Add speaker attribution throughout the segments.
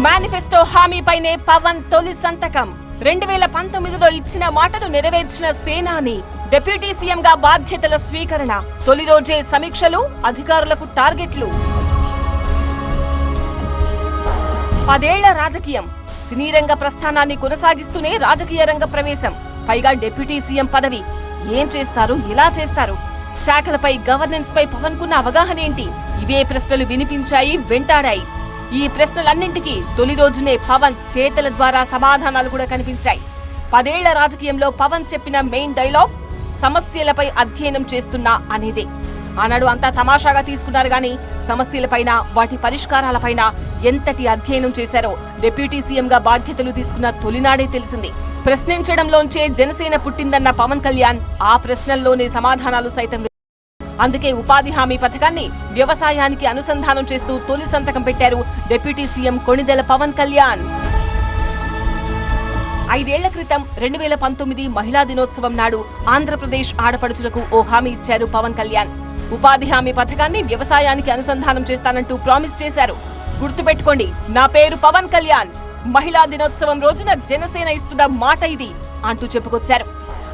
Speaker 1: Manifesto హామీపైనే Pawan తొలి సంతకం. 2019లో ఇచ్చిన మాటను నెరవేర్చిన సేనాని. డిప్యూటీ సీఎంగా బాధ్యతల స్వీకరణ. తొలి రోజే సమీక్షలు, అధికారులకు టార్గెట్లు. 10 ఏళ్ల రాజకీయం. సినీ రంగ ప్రస్థానాన్ని కొనసాగిస్తూనే రాజకీయ రంగ ప్రవేశం. పైగా డిప్యూటీ సీఎం పదవి. ఏం చేస్తారు, ఎలా చేస్తారు? శాఖలపై, గవర్నెన్స్ పై పవన్ కున్న అవగాహన ఏంటి? ఇవే ప్రశ్నలు వినిపించాయి, వెంటాడాయి. ఈ ప్రశ్నలన్నింటికీ తొలి రోజునే పవన్ చేతల ద్వారా సమాధానాలు కూడా కనిపించాయి. 10 ఏళ్ల రాజకీయంలో పవన్ చెప్పిన మెయిన్ డైలాగ్ సమస్యలపై అధ్యయనం చేస్తున్నా అనేదే. ఆనాడు అంతా తమాషాగా తీసుకున్నారు గాని సమస్యలపైన, వాటి పరిష్కారాలపైన ఎంతటి అధ్యయనం చేశారో డిప్యూటీ సీఎంగా బాధ్యతలు తీసుకున్న తొలినాడే తెలిసింది. ప్రశ్నించడంలోంచే జనసేన పుట్టిందన్న పవన్ కళ్యాణ్ ఆ ప్రశ్నల్లోనే సమాధానాలు సైతం. అందుకే ఉపాధి హామీ పథకాన్ని వ్యవసాయానికి అనుసంధానం చేస్తూ తొలి సంతకం పెట్టారు డిప్యూటీ సీఎం కొణిదెల పవన్ కళ్యాణ్. 5 ఏళ్ల క్రితం 2019 మహిళా దినోత్సవం నాడు ఆంధ్రప్రదేశ్ ఆడపడుచులకు ఓ హామీ ఇచ్చారు పవన్ కళ్యాణ్. ఉపాధి హామీ పథకాన్ని వ్యవసాయానికి అనుసంధానం చేస్తానంటూ ప్రామిస్ చేశారు. గుర్తుపెట్టుకోండి, నా పేరు పవన్ కళ్యాణ్, మహిళా దినోత్సవం రోజున జనసేన ఇస్తున్న మాట ఇది అంటూ చెప్పుకొచ్చారు.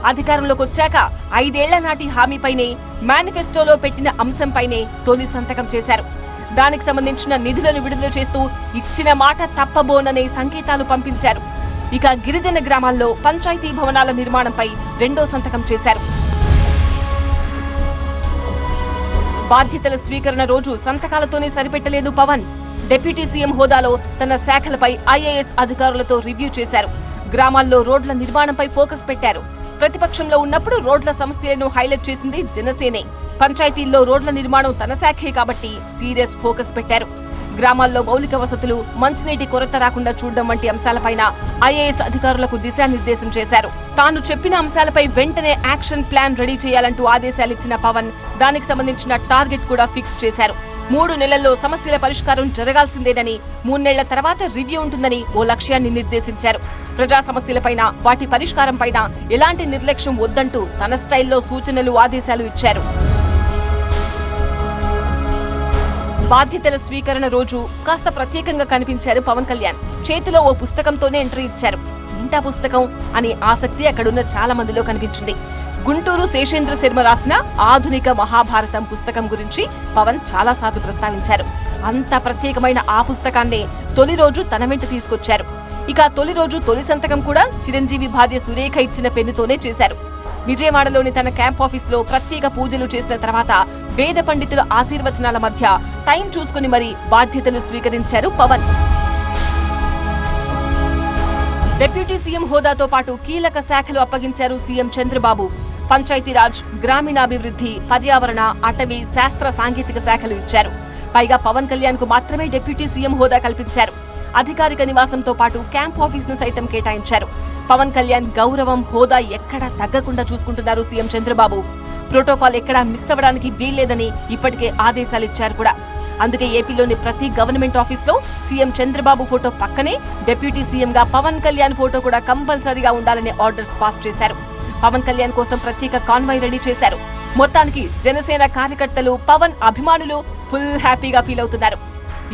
Speaker 1: అధికారంలోకి వచ్చాక 5 ఏళ్ల నాటి హామీపైనే, మేనిఫెస్టోలో పెట్టిన అంశంపైనే తొలి సంతకం చేశారు. దానికి సంబంధించిన నిధులను విడుదల చేస్తూ ఇచ్చిన మాట తప్పబోననే సంకేతాలు పంపించారు. ఇక గిరిజన గ్రామాల్లో పంచాయతీ భవనాల నిర్మాణంపై 2వ సంతకం చేశారు. బాధ్యతల స్వీకరణ రోజు సంతకాలతోనే సరిపెట్టలేదు పవన్. డిప్యూటీ సీఎం హోదాలో తన శాఖలపై ఐఏఎస్ అధికారులతో రివ్యూ చేశారు. గ్రామాల్లో రోడ్ల నిర్మాణంపై ఫోకస్ పెట్టారు. ప్రతిపక్షంలో ఉన్నప్పుడు రోడ్ల సమస్యలను హైలైట్ చేసింది జనసేనే. పంచాయతీల్లో రోడ్ల నిర్మాణం తన శాఖే కాబట్టి సీరియస్ ఫోకస్ పెట్టారు. గ్రామాల్లో మౌలిక వసతులు, మంచినీటి కొరత రాకుండా చూడడం వంటి అంశాలపైన ఐఏఎస్ అధికారులకు దిశానిర్దేశం చేశారు. తాను చెప్పిన అంశాలపై వెంటనే యాక్షన్ ప్లాన్ రెడీ చేయాలంటూ ఆదేశాలిచ్చిన పవన్ దానికి సంబంధించిన టార్గెట్ కూడా ఫిక్స్ చేశారు. 3 నెలల్లో సమస్యల పరిష్కారం జరగాల్సిందేనని, 3 నెలల తర్వాత రివ్యూ ఉంటుందని ఓ లక్ష్యాన్ని నిర్దేశించారు. ప్రజా సమస్యలపైన, వాటి పరిష్కారంపైన ఎలాంటి నిర్లక్ష్యం వద్దంటూ తన స్టైల్లో సూచనలు, ఆదేశాలు ఇచ్చారు. బాధ్యతల స్వీకరణ రోజు కాస్త ప్రత్యేకంగా కనిపించారు పవన్ కళ్యాణ్. చేతిలో ఓ పుస్తకంతోనే ఎంట్రీ ఇచ్చారు. ఇంత పుస్తకం అని ఆసక్తి అక్కడున్న చాలా మందిలో కనిపించింది. గుంటూరు శేషేంద్ర శర్మ రాసిన ఆధునిక మహాభారతం పుస్తకం గురించి పవన్ చాలా సార్లు ప్రస్తావించారు. అంత ప్రత్యేకమైన ఆ పుస్తకాన్నే తొలి రోజు తన వెంట తీసుకొచ్చారు. ఇక తొలి రోజు తొలి సంతకం కూడా చిరంజీవి భార్య సురేఖ ఇచ్చిన పెన్నుతోనే చేశారు. విజయవాడలోని తన క్యాంప్ ఆఫీస్ లో ప్రత్యేక పూజలు చేసిన తర్వాత వేద పండితుల ఆశీర్వచనాల మధ్య టైం చూసుకుని మరీ బాధ్యతలు స్వీకరించారు పవన్. డిప్యూటీ సీఎం హోదాతో పాటు కీలక శాఖలు అప్పగించారు సీఎం చంద్రబాబు. పంచాయతీరాజ్, గ్రామీణాభివృద్ధి, పర్యావరణ, అటవీ, శాస్త్ర సాంకేతిక శాఖలు ఇచ్చారు. పైగా పవన్ కళ్యాణ్ కు మాత్రమే డిప్యూటీ సీఎం హోదా కల్పించారు. అధికారిక నివాసంతో పాటు క్యాంప్ ఆఫీస్ ను సైతం కేటాయించారు. పవన్ కళ్యాణ్ గౌరవం, హోదా ఎక్కడా తగ్గకుండా చూసుకుంటున్నారు సీఎం చంద్రబాబు. ప్రోటోకాల్ ఎక్కడా మిస్ అవ్వడానికి వీల్లేదని ఇప్పటికే ఆదేశాలిచ్చారు కూడా. అందుకే ఏపీలోని ప్రతి గవర్నమెంట్ ఆఫీస్ లో సీఎం చంద్రబాబు ఫోటో పక్కనే డిప్యూటీ సీఎం గా పవన్ కళ్యాణ్ ఫోటో కూడా కంపల్సరీగా ఉండాలనే ఆర్డర్స్ పాస్ చేశారు. పవన్ కళ్యాణ్ కోసం ప్రత్యేక కాన్వాయ్ రెడీ చేశారు. మొత్తానికి జనసేన కార్యకర్తలు, పవన్ అభిమానులు ఫుల్ హ్యాపీగా ఫీల్ అవుతున్నారు.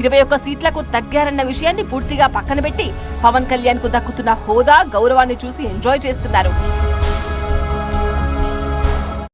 Speaker 1: 21 సీట్లకు తగ్గారన్న విషయాన్ని పూర్తిగా పక్కన పెట్టి పవన్ కళ్యాణ్ కు దక్కుతున్న హోదా, గౌరవాన్ని చూసి ఎంజాయ్ చేస్తున్నారు.